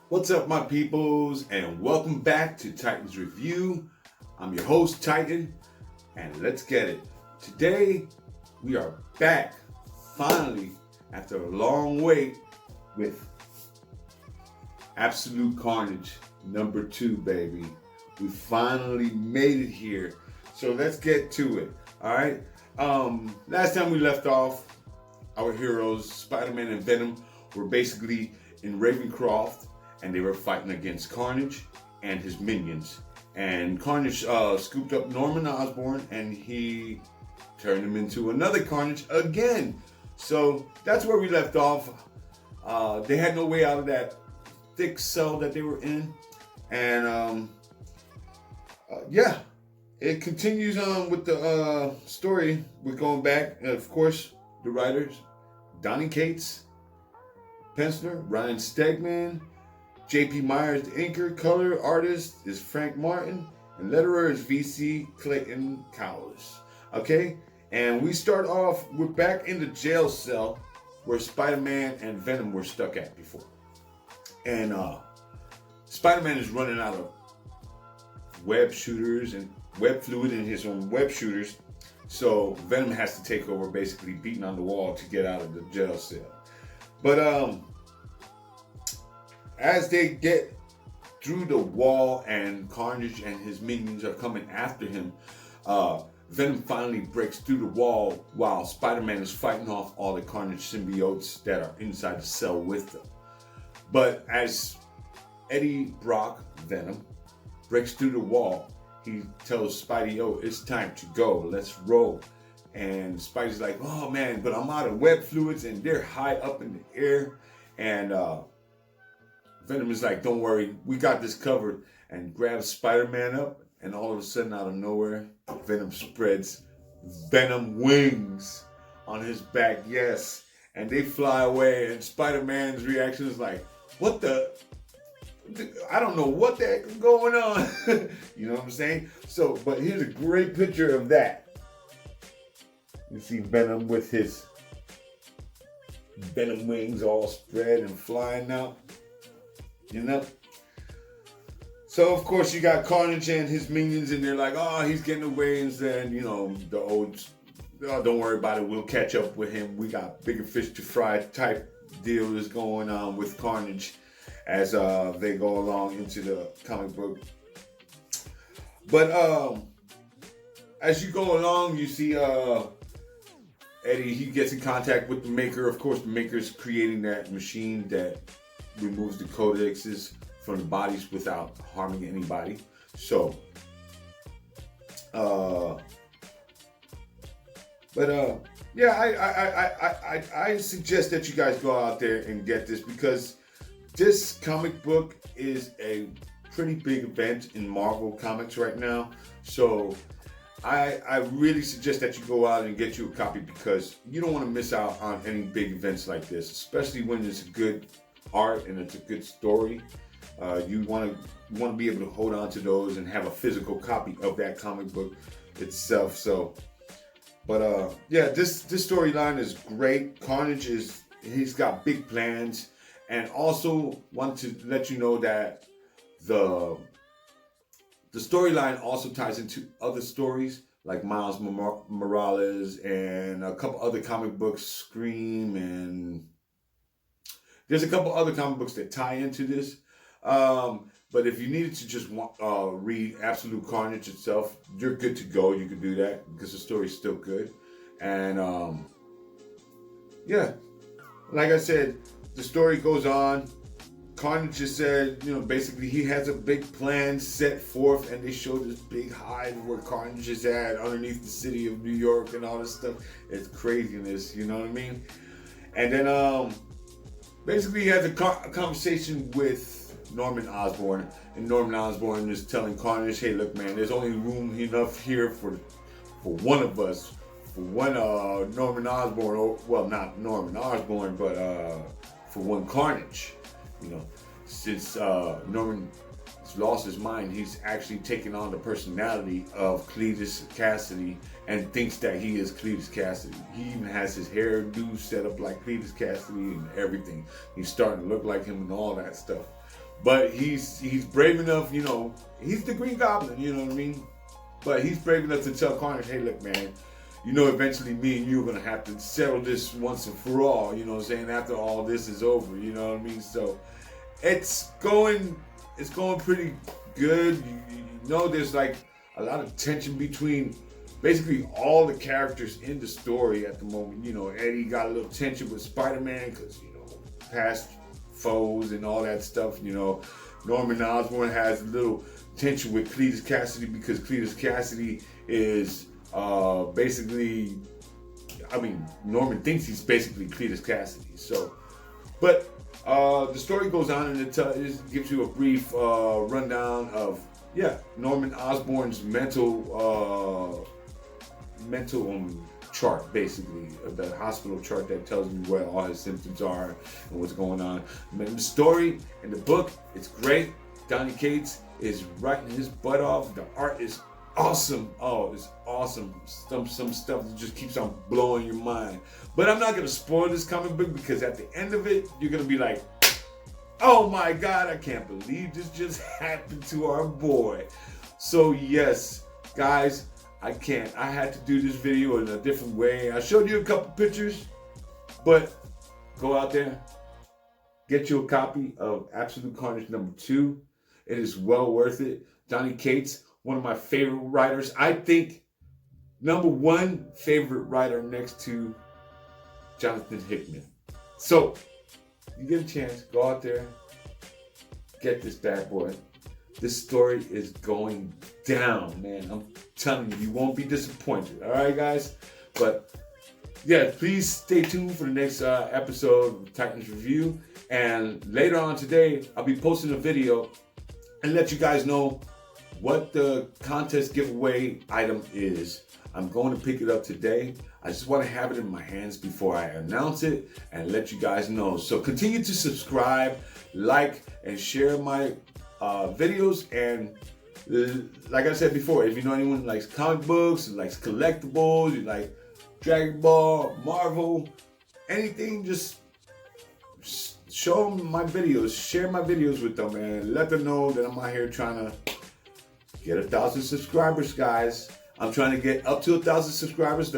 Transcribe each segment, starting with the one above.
What's up, my peoples, and welcome back to Titan's Review. I'm your host, Titan, and let's get it. Today, we are back, finally, after a long wait, with Absolute Carnage #2, baby. We finally made it here, so let's get to it, all right? Last time we left off, our heroes, Spider-Man and Venom, were basically in Ravencroft, and they were fighting against Carnage and his minions. And Carnage scooped up Norman Osborn, and he turned him into another Carnage again. So that's where we left off. They had no way out of that thick cell that they were in. And yeah, it continues on with the story. We're going back, and of course, the writers, Donny Cates, penciler, Ryan Stegman, J.P. Myers, the inker, color artist is Frank Martin, and letterer is V.C. Clayton Cowles. Okay, and we start off, we're back in the jail cell where Spider-Man and Venom were stuck at before. And Spider-Man is running out of web shooters and web fluid in his own web shooters. So Venom has to take over, basically beating on the wall to get out of the jail cell. But as they get through the wall and Carnage and his minions are coming after him, Venom finally breaks through the wall while Spider-Man is fighting off all the Carnage symbiotes that are inside the cell with them. But as Eddie Brock, Venom, breaks through the wall, he tells Spidey, "Yo, it's time to go. Let's roll." And Spidey's like, "Oh man, but I'm out of web fluids and they're high up in the air." And Venom is like, "Don't worry, we got this covered," and grabs Spider-Man up, and all of a sudden, out of nowhere, Venom spreads Venom wings on his back, yes, and they fly away, and Spider-Man's reaction is like, "What the? I don't know what the heck is going on." You know what I'm saying? So, but here's a great picture of that. You see Venom with his Venom wings all spread and flying out. You know? So, of course, you got Carnage and his minions, and they're like, "Oh, he's getting away." And then, you know, the old, "Oh, don't worry about it. We'll catch up with him. We got bigger fish to fry" type deal is going on with Carnage as they go along into the comic book. But as you go along, you see Eddie, he gets in contact with the Maker. Of course, the Maker's creating that machine that removes the codexes from the bodies without harming anybody. So, yeah, I suggest that you guys go out there and get this, because this comic book is a pretty big event in Marvel Comics right now. So I really suggest that you go out and get you a copy, because you don't want to miss out on any big events like this, especially when it's good art and it's a good story. You want to be able to hold on to those and have a physical copy of that comic book itself. So, but yeah, this storyline is great. Carnage he's got big plans, and also want to let you know that the storyline also ties into other stories like Miles Morales and a couple other comic books, Scream, and there's a couple other comic books that tie into this. But if you needed to just read Absolute Carnage itself, you're good to go. You can do that because the story's still good. And yeah, like I said, the story goes on. Carnage just said, basically he has a big plan set forth, and they showed this big hive where Carnage is at underneath the city of New York and all this stuff. It's craziness, you know what I mean? And then basically he has a conversation with Norman Osborn, and Norman Osborn is telling Carnage, hey, look, man, there's only room enough here for one of us, for one Norman Osborn, or, well, not Norman Osborn, but for one Carnage. Since Norman has lost his mind, he's actually taken on the personality of Cletus Cassidy and thinks that he is Cletus Cassidy. He even has his hairdo set up like Cletus Cassidy and everything. He's starting to look like him and all that stuff. But he's brave enough, he's the Green Goblin, you know what I mean? But he's brave enough to tell Carnage, hey, look, man, eventually me and you are going to have to settle this once and for all, you know what I'm saying, after all this is over, you know what I mean? So it's going pretty good. There's like a lot of tension between basically all the characters in the story at the moment. Eddie got a little tension with Spider-Man because, past foes and all that stuff. Norman Osborn has a little tension with Cletus Cassidy because Cletus Cassidy is basically, Norman thinks he's basically Cletus Cassidy. So, but the story goes on and it gives you a brief rundown of, Norman Osborn's mental chart, basically, the hospital chart that tells you what all his symptoms are and what's going on. The story in the book, it's great. Donny Cates is writing his butt off. The art is awesome. Oh, it's awesome. Some stuff that just keeps on blowing your mind. But I'm not going to spoil this comic book because at the end of it, you're going to be like, oh my God, I can't believe this just happened to our boy. So yes, guys, I had to do this video in a different way. I showed you a couple pictures, but go out there, get you a copy of Absolute Carnage #2. It is well worth it. Donny Cates, one of my favorite writers. I think #1 favorite writer next to Jonathan Hickman. So, you get a chance, go out there, get this bad boy. This story is going down, man. I'm telling you, you won't be disappointed. All right, guys? But, yeah, please stay tuned for the next episode of Titans Review. And later on today, I'll be posting a video and let you guys know what the contest giveaway item is. I'm going to pick it up today. I just want to have it in my hands before I announce it and let you guys know. So continue to subscribe, like, and share my videos. And like I said before, if you know anyone who likes comic books, who likes collectibles, you like Dragon Ball, Marvel, anything, just show them my videos, share my videos with them, and let them know that I'm out here trying to get 1,000 subscribers, guys. I'm trying to get up to 1,000 subscribers.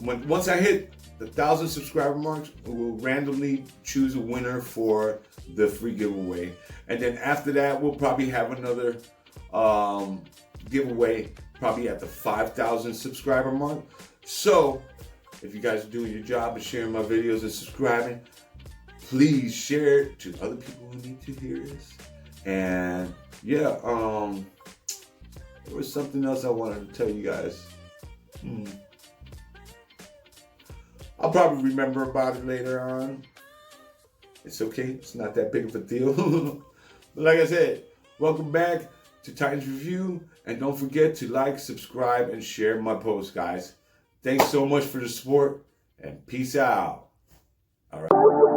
Once I hit the 1,000 subscriber marks, we'll randomly choose a winner for the free giveaway. And then after that, we'll probably have another giveaway probably at the 5,000 subscriber mark. So if you guys are doing your job and sharing my videos and subscribing, please share it to other people who need to hear this. And yeah, there was something else I wanted to tell you guys. I'll probably remember about it later on. It's okay. It's not that big of a deal. But like I said, welcome back to Titans Review. And don't forget to like, subscribe, and share my posts, guys. Thanks so much for the support, and peace out. All right.